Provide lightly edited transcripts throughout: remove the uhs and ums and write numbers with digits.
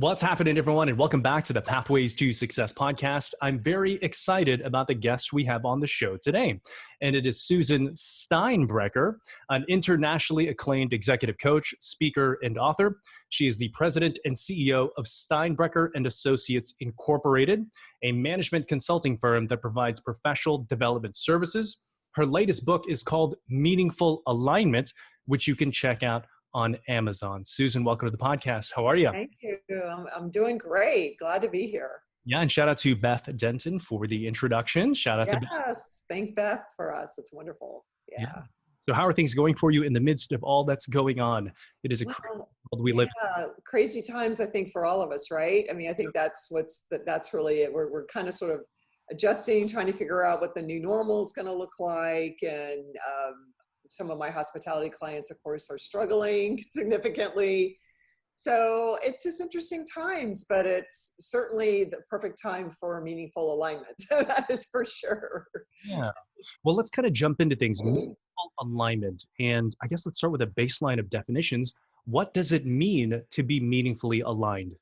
What's happening, everyone, and welcome back to the Pathways to Success podcast. I'm very excited about the guest we have on the show today, and it is Susan Steinbrecher, an internationally acclaimed executive coach, speaker, and author. She is the president and CEO of Steinbrecher and Associates Incorporated, a management consulting firm that provides professional development services. Her latest book is called Meaningful Alignment, which you can check out on Amazon. Susan, welcome to the podcast. How are you? Thank you. I'm doing great. Glad to be here. Yeah, and shout out to Beth Denton for the introduction. Shout out to Beth. Yes, thank Beth for us. It's wonderful. Yeah. So how are things going for you in the midst of all that's going on? It is a crazy world we live in. Crazy times, I think, for all of us, right? I mean, I think that's really it. We're kind of sort of adjusting, trying to figure out what the new normal is going to look like. And some of my hospitality clients, of course, are struggling significantly. So it's just interesting times, but it's certainly the perfect time for meaningful alignment. That is for sure. Yeah. Well, let's kind of jump into things. Meaningful alignment. And I guess let's start with a baseline of definitions. What does it mean to be meaningfully aligned?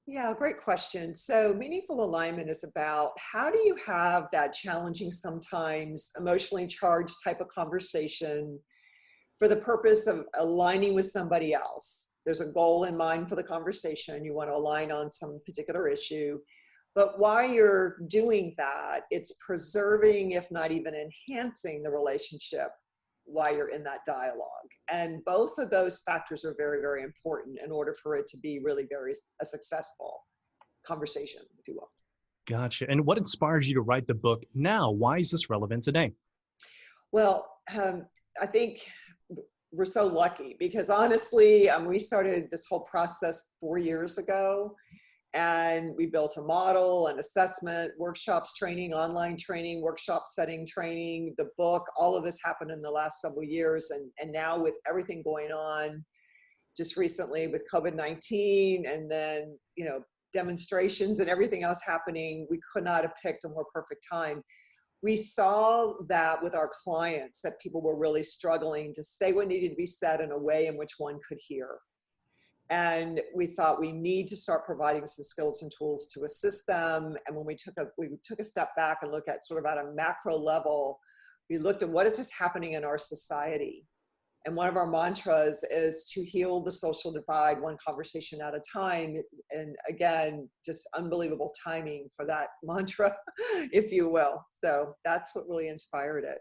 Yeah, great question. So meaningful alignment is about how do you have that challenging, sometimes emotionally charged type of conversation for the purpose of aligning with somebody else. There's a goal in mind for the conversation. You want to align on some particular issue. But while you're doing that, it's preserving, if not even enhancing, the relationship while you're in that dialogue. And both of those factors are very, very important in order for it to be really a successful conversation, if you will. Gotcha. And what inspires you to write the book now? Why is this relevant today? Well, I think we're so lucky because honestly, we started this whole process 4 years ago. And we built a model, an assessment, workshops, training, online training, workshop setting training, the book. All of this happened in the last several years. And now with everything going on, just recently with COVID-19 and then, demonstrations and everything else happening, we could not have picked a more perfect time. We saw that with our clients, that people were really struggling to say what needed to be said in a way in which one could hear. And we thought we need to start providing some skills and tools to assist them. And when we took a step back and looked at sort of at a macro level, we looked at what is this happening in our society. And one of our mantras is to heal the social divide one conversation at a time. And again, just unbelievable timing for that mantra, if you will. So that's what really inspired it.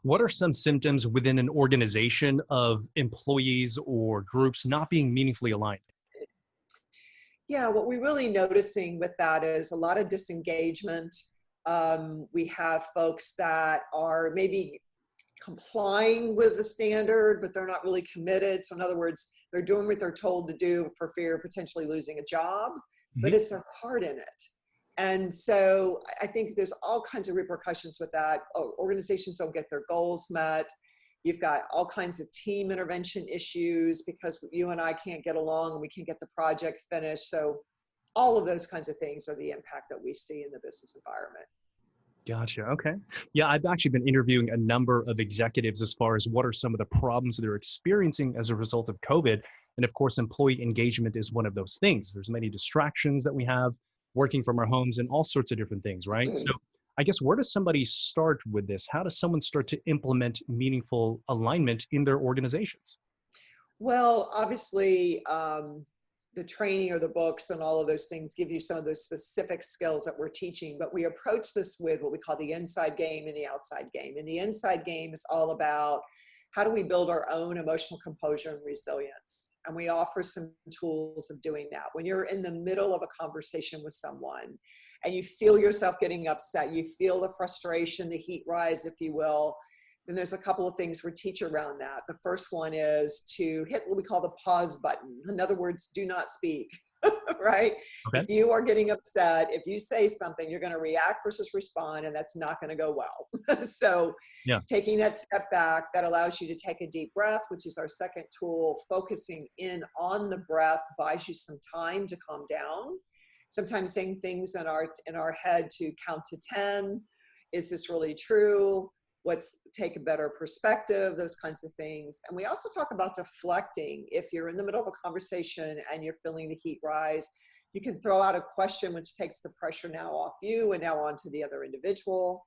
What are some symptoms within an organization of employees or groups not being meaningfully aligned? Yeah, what we're really noticing with that is a lot of disengagement. We have folks that are maybe complying with the standard, but they're not really committed. So in other words, they're doing what they're told to do for fear of potentially losing a job, but it's their heart in it. And so I think there's all kinds of repercussions with that. Organizations don't get their goals met. You've got all kinds of team intervention issues because you and I can't get along and we can't get the project finished. So all of those kinds of things are the impact that we see in the business environment. Gotcha. Okay. Yeah, I've actually been interviewing a number of executives as far as what are some of the problems they're experiencing as a result of COVID. And of course, employee engagement is one of those things. There's many distractions that we have, working from our homes and all sorts of different things, right? So I guess where does somebody start with this? How does someone start to implement meaningful alignment in their organizations? Well, obviously, the training or the books and all of those things give you some of those specific skills that we're teaching, but we approach this with what we call the inside game and the outside game. And the inside game is all about how do we build our own emotional composure and resilience? And we offer some tools of doing that. When you're in the middle of a conversation with someone and you feel yourself getting upset, you feel the frustration, the heat rise, if you will, then there's a couple of things we teach around that. The first one is to hit what we call the pause button. In other words, do not speak. Right? Okay. If you are getting upset, if you say something, you're going to react versus respond, and that's not going to go well. So taking that step back, that allows you to take a deep breath, which is our second tool. Focusing in on the breath buys you some time to calm down. Sometimes saying things in our head to count to 10. Is this really true? take a better perspective, those kinds of things. And we also talk about deflecting. If you're in the middle of a conversation and you're feeling the heat rise, you can throw out a question which takes the pressure now off you and now onto the other individual.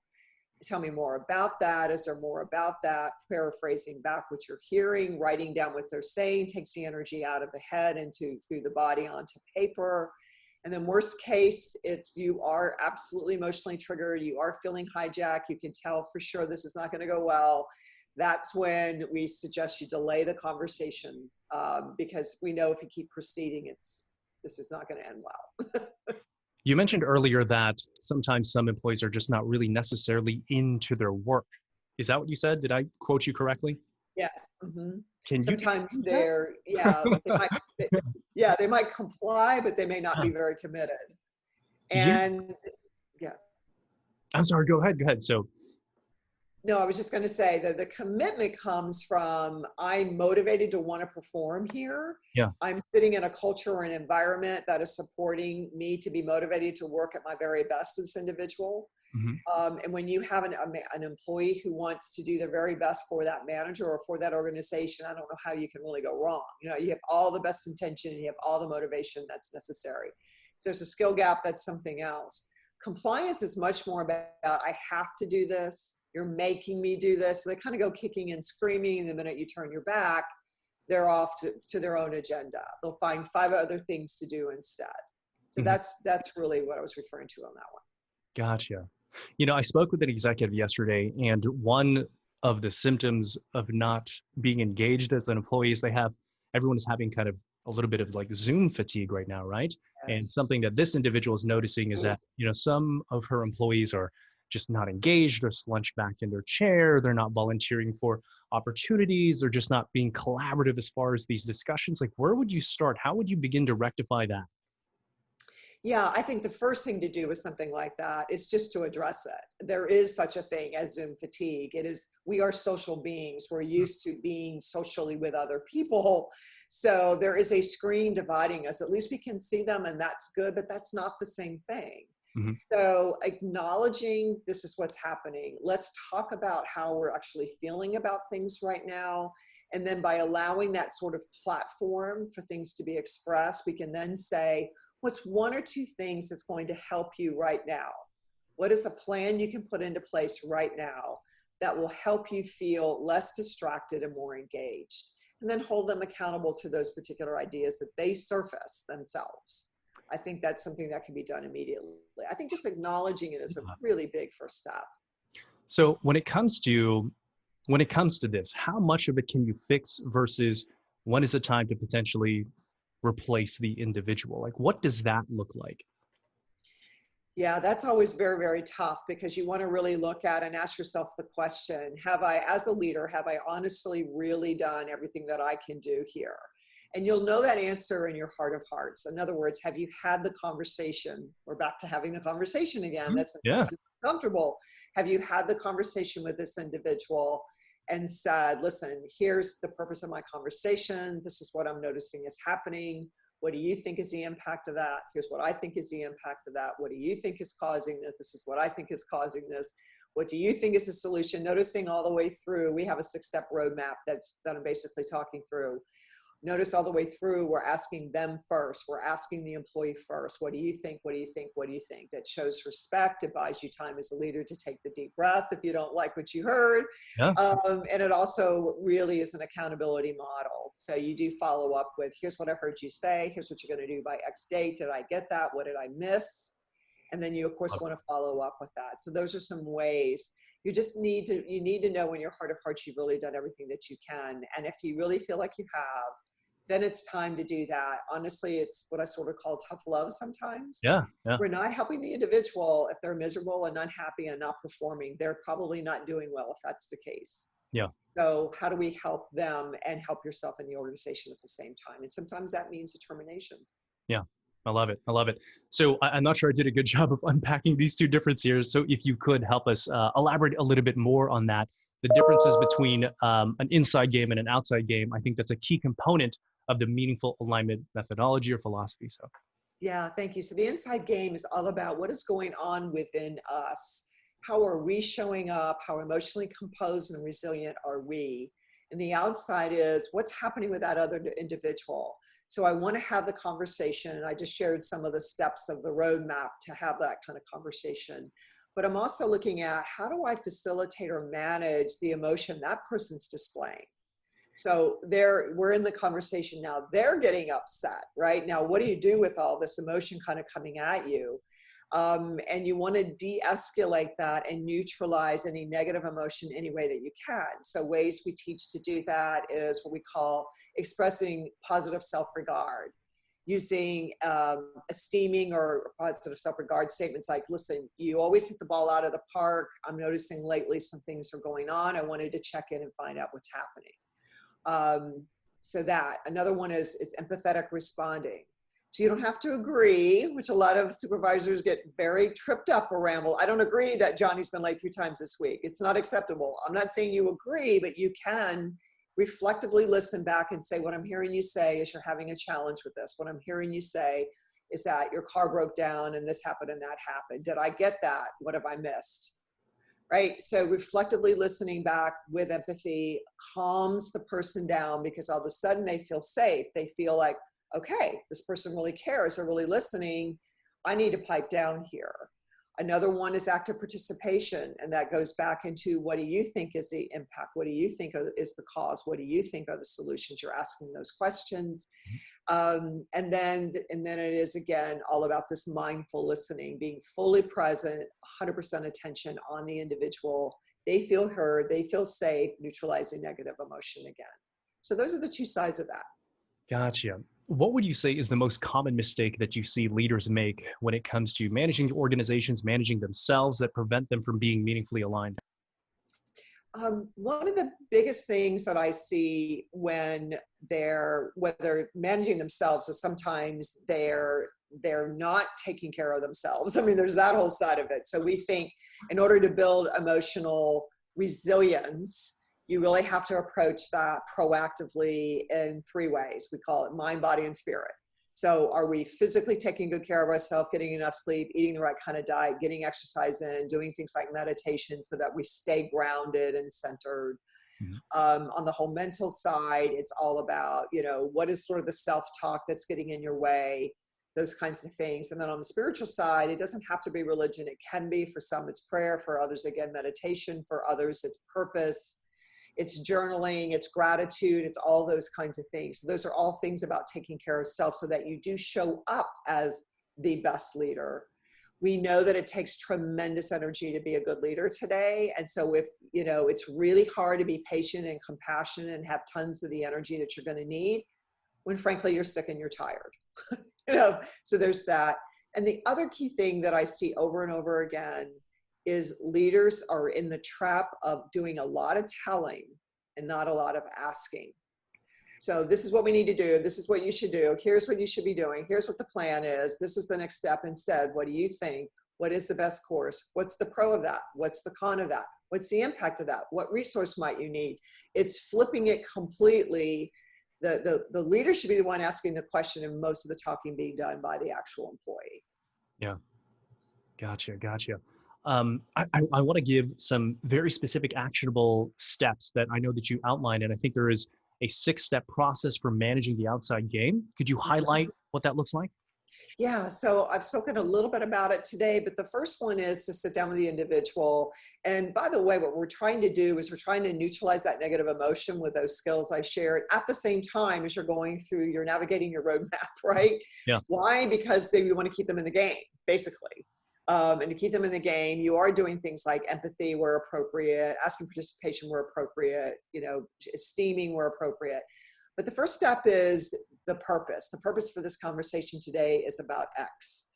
Tell me more about that. Is there more about that? Paraphrasing back what you're hearing, writing down what they're saying takes the energy out of the head and through the body onto paper. And then worst case, it's you are absolutely emotionally triggered. You are feeling hijacked. You can tell for sure this is not going to go well. That's when we suggest you delay the conversation because we know if you keep proceeding, this is not going to end well. You mentioned earlier that sometimes some employees are just not really necessarily into their work. Is that what you said? Did I quote you correctly? Yes. Mm-hmm. Can you Sometimes that? they might comply, but they may not be very committed. Yeah. And yeah. I'm sorry, go ahead. So No, I was just going to say that the commitment comes from I'm motivated to want to perform here. yeah. I'm sitting in a culture or an environment that is supporting me to be motivated to work at my very best with this individual. Mm-hmm. And when you have an employee who wants to do their very best for that manager or for that organization, I don't know how you can really go wrong. You know, you have all the best intention, you have all the motivation that's necessary. If there's a skill gap, that's something else. Compliance is much more about, I have to do this. You're making me do this. So they kind of go kicking and screaming. And the minute you turn your back, they're off to their own agenda. They'll find 5 other things to do instead. So Mm-hmm. that's really what I was referring to on that one. Gotcha. You know, I spoke with an executive yesterday, and one of the symptoms of not being engaged as an employee is everyone is having kind of a little bit of like Zoom fatigue right now, right? And Yes. something that this individual is noticing is that, some of her employees are just not engaged or slunched back in their chair. They're not volunteering for opportunities. They're just not being collaborative as far as these discussions. Like, where would you start? How would you begin to rectify that? Yeah, I think the first thing to do with something like that is just to address it. There is such a thing as Zoom fatigue. We are social beings. We're used to being socially with other people. So there is a screen dividing us. At least we can see them and that's good, but that's not the same thing. Mm-hmm. So acknowledging this is what's happening. Let's talk about how we're actually feeling about things right now. And then by allowing that sort of platform for things to be expressed, we can then say, what's 1 or 2 things that's going to help you right now? What is a plan you can put into place right now that will help you feel less distracted and more engaged? And then hold them accountable to those particular ideas that they surface themselves. I think that's something that can be done immediately. I think just acknowledging it is a really big first step. So when it comes to this, how much of it can you fix versus when is the time to potentially replace the individual? Like, what does that look like? Yeah, that's always very, very tough because you want to really look at and ask yourself the question, as a leader, have I honestly really done everything that I can do here? And you'll know that answer in your heart of hearts. In other words, have you had the conversation? We're back to having the conversation again. That's Yeah. sometimes uncomfortable. Have you had the conversation with this individual and said, listen, here's the purpose of my conversation. This is what I'm noticing is happening. What do you think is the impact of that? Here's what I think is the impact of that. What do you think is causing this? This is what I think is causing this. What do you think is the solution? Noticing all the way through, we have a 6-step roadmap that I'm basically talking through. Notice all the way through, we're asking them first. We're asking the employee first. What do you think? What do you think? What do you think? That shows respect. It buys you time as a leader to take the deep breath if you don't like what you heard. Yeah. And it also really is an accountability model. So you do follow up with, here's what I heard you say. Here's what you're going to do by X date. Did I get that? What did I miss? And then you, of course, want to follow up with that. So those are some ways. You need to know in your heart of hearts you've really done everything that you can. And if you really feel like you have, then it's time to do that. Honestly, it's what I sort of call tough love sometimes. Yeah. We're not helping the individual if they're miserable and unhappy and not performing. They're probably not doing well if that's the case. Yeah. So how do we help them and help yourself in the organization at the same time? And sometimes that means a termination. Yeah. I love it. So I'm not sure I did a good job of unpacking these 2 differences here. So if you could help us elaborate a little bit more on that, the differences between an inside game and an outside game, I think that's a key component of the meaningful alignment methodology or philosophy. So, yeah, thank you. So the inside game is all about what is going on within us. how are we showing up? How emotionally composed and resilient are we? And the outside is what's happening with that other individual. So I want to have the conversation, and I just shared some of the steps of the roadmap to have that kind of conversation. But I'm also looking at how do I facilitate or manage the emotion that person's displaying? So we're in the conversation now. They're getting upset, right? Now, what do you do with all this emotion kind of coming at you? And you want to de-escalate that and neutralize any negative emotion any way that you can. So ways we teach to do that is what we call expressing positive self-regard, using esteeming or positive self-regard statements like, listen, you always hit the ball out of the park. I'm noticing lately some things are going on. I wanted to check in and find out what's happening. So that. Another one is empathetic responding. So you don't have to agree, which a lot of supervisors get very tripped up around. Well, I don't agree that Johnny's been late 3 times this week. It's not acceptable. I'm not saying you agree, but you can reflectively listen back and say, what I'm hearing you say is you're having a challenge with this. What I'm hearing you say is that your car broke down and this happened and that happened. Did I get that? What have I missed? Right? So reflectively listening back with empathy calms the person down, because all of a sudden they feel safe. They feel like, okay, this person really cares. They're really listening. I need to pipe down here. Another one is active participation. And that goes back into, what do you think is the impact? What do you think is the cause? What do you think are the solutions? You're asking those questions. And then it is, again, all about this mindful listening, being fully present, 100% attention on the individual. They feel heard, they feel safe, neutralizing negative emotion again. So those are the 2 sides of that. Gotcha. What would you say is the most common mistake that you see leaders make when it comes to managing organizations, managing themselves, that prevent them from being meaningfully aligned? One of the biggest things that I see when whether managing themselves is sometimes they're not taking care of themselves. I mean, there's that whole side of it. So we think in order to build emotional resilience, you really have to approach that proactively in 3 ways. We call it mind, body, and spirit. So are we physically taking good care of ourselves, getting enough sleep, eating the right kind of diet, getting exercise in, doing things like meditation so that we stay grounded and centered? Mm-hmm. On the whole mental side, it's all about, what is sort of the self-talk that's getting in your way, those kinds of things. And then on the spiritual side, it doesn't have to be religion. It can be. For some, it's prayer. For others, again, meditation. For others, it's purpose. It's journaling, it's gratitude, it's all those kinds of things. So those are all things about taking care of self so that you do show up as the best leader. We know that it takes tremendous energy to be a good leader today. And so if, it's really hard to be patient and compassionate and have tons of the energy that you're going to need when frankly you're sick and you're tired. So there's that. And the other key thing that I see over and over again is leaders are in the trap of doing a lot of telling and not a lot of asking. So this is what we need to do. This is what you should do. Here's what you should be doing. Here's what the plan is. This is the next step. Instead, what do you think? What is the best course? What's the pro of that? What's the con of that? What's the impact of that? What resource might you need? It's flipping it completely. The leader should be the one asking the question, and most of the talking being done by the actual employee. Yeah. Gotcha. I want to give some very specific actionable steps that I know that you outlined, and I think there is a 6-step process for managing the outside game. Could you highlight what that looks like? Yeah, so I've spoken a little bit about it today, but the first one is to sit down with the individual. And by the way, what we're trying to do is we're trying to neutralize that negative emotion with those skills I shared at the same time as you're navigating your roadmap, right? Yeah. Why? Because you want to keep them in the game, basically. And to keep them in the game, you are doing things like empathy where appropriate, asking participation where appropriate, esteeming where appropriate. But the first step is the purpose. The purpose for this conversation today is about X.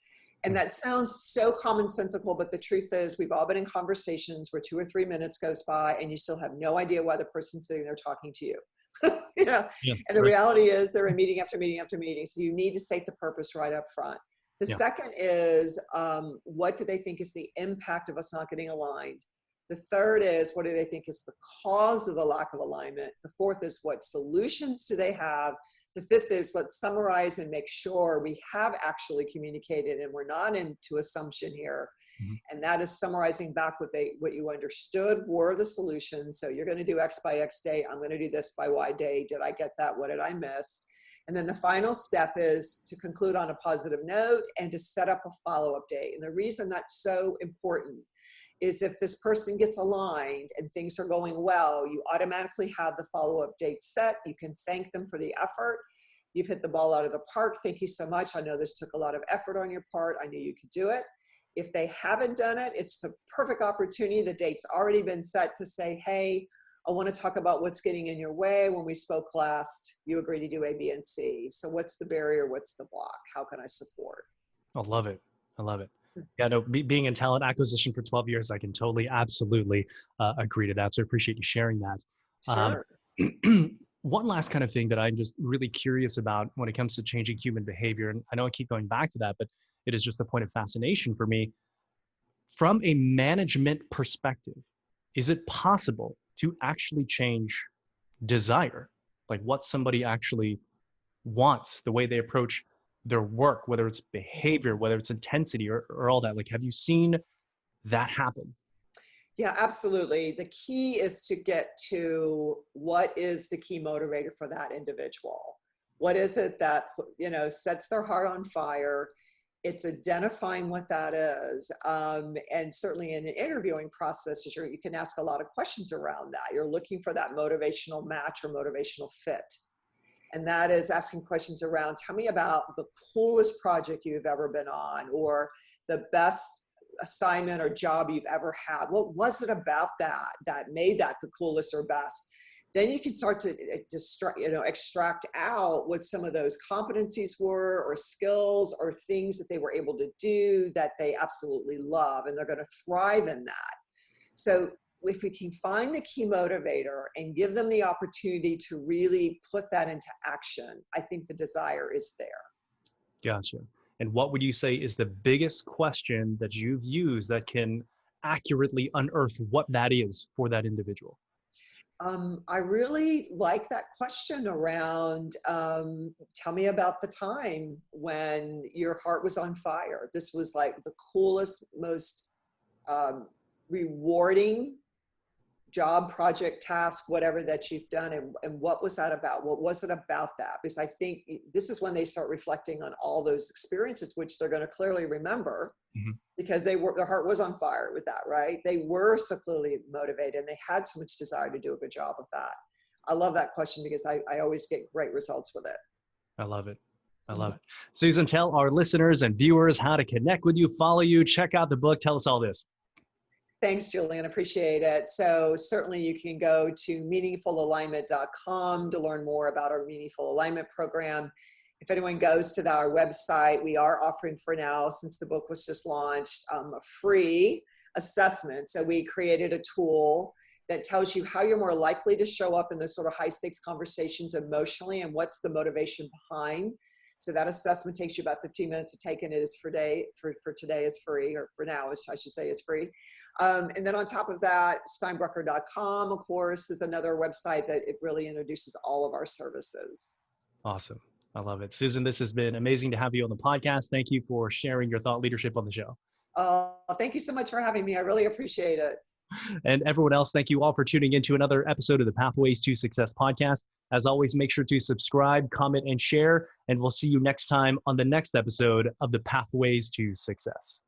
And that sounds so commonsensical, but the truth is we've all been in conversations where 2 or 3 minutes goes by and you still have no idea why the person's sitting there talking to you. And the reality is they're in meeting after meeting after meeting. So you need to state the purpose right up front. The second is, what do they think is the impact of us not getting aligned? The third is, what do they think is the cause of the lack of alignment? The fourth is, what solutions do they have? The fifth is, let's summarize and make sure we have actually communicated and we're not into assumption here. Mhm. And that is summarizing back what you understood were the solutions. So you're going to do X by X date. I'm going to do this by Y day. Did I get that? What did I miss? And then the final step is to conclude on a positive note and to set up a follow-up date. And the reason that's so important is if this person gets aligned and things are going well, you automatically have the follow-up date set. You can thank them for the effort. You've hit the ball out of the park. Thank you so much. I know this took a lot of effort on your part. I knew you could do it. If they haven't done it, it's the perfect opportunity. The date's already been set to say, hey, I want to talk about what's getting in your way. When we spoke last, you agreed to do A, B, and C. So what's the barrier? What's the block? How can I support? I love it. I love it. Yeah, no, being in talent acquisition for 12 years, I can totally, absolutely agree to that. So I appreciate you sharing that. Sure. One last kind of thing that I'm just really curious about when it comes to changing human behavior, and I know I keep going back to that, but it is just a point of fascination for me. From a management perspective, is it possible to actually change desire? Like what somebody actually wants, the way they approach their work, whether it's behavior, whether it's intensity or all that. Like, have you seen that happen? Yeah, absolutely. The key is to get to what is the key motivator for that individual. What is it that, sets their heart on fire? It's identifying what that is. And certainly in an interviewing process, you can ask a lot of questions around that. You're looking for that motivational match or motivational fit. And that is asking questions around, tell me about the coolest project you've ever been on, or the best assignment or job you've ever had. What was it about that made that the coolest or best? Then you can start to extract out what some of those competencies were, or skills, or things that they were able to do that they absolutely love, and they're going to thrive in that. So if we can find the key motivator and give them the opportunity to really put that into action, I think the desire is there. Gotcha. And what would you say is the biggest question that you've used that can accurately unearth what that is for that individual? I really like that question around, tell me about the time when your heart was on fire. This was like the coolest, most rewarding job, project, task, whatever that you've done. And what was that about? What was it about that? Because I think this is when they start reflecting on all those experiences, which they're going to clearly remember. Mm-hmm. Because their heart was on fire with that, right? They were so clearly motivated and they had so much desire to do a good job with that. I love that question because I always get great results with it. I love it. I love it. Susan, tell our listeners and viewers how to connect with you, follow you, check out the book. Tell us all this. Thanks, Julian. Appreciate it. So certainly you can go to meaningfulalignment.com to learn more about our Meaningful Alignment program. If anyone goes to our website, we are offering for now, since the book was just launched, a free assessment. So we created a tool that tells you how you're more likely to show up in those sort of high stakes conversations emotionally and what's the motivation behind. So that assessment takes you about 15 minutes to take, and it is for today, it's free, or for now, I should say, it's free. And then on top of that, Steinbrecher.com, of course, is another website that it really introduces all of our services. Awesome. I love it. Susan, this has been amazing to have you on the podcast. Thank you for sharing your thought leadership on the show. Thank you so much for having me. I really appreciate it. And everyone else, thank you all for tuning into another episode of the Pathways to Success podcast. As always, make sure to subscribe, comment, and share, and we'll see you next time on the next episode of the Pathways to Success.